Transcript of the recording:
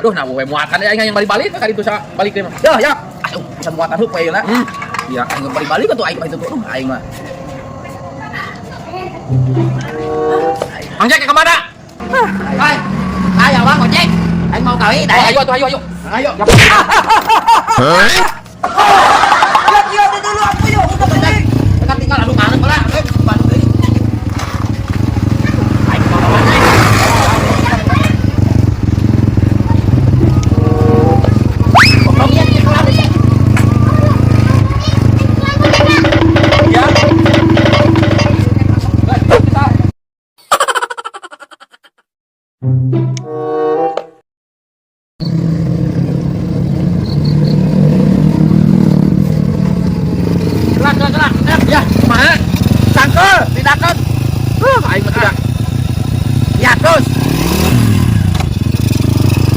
Duh, nah we muatan ya yang balik-balik kan itu sa balik deh. Dah ya. Aduh, bisa muatan heup we lah. Ya kan balik-balik kan tuh aing itu tuh aing mah. Mang Jack ke mana? Thôi, ayo bang, còn chết. Anh mau cởi Ayo, ayo, ayo, ayo. Ayo.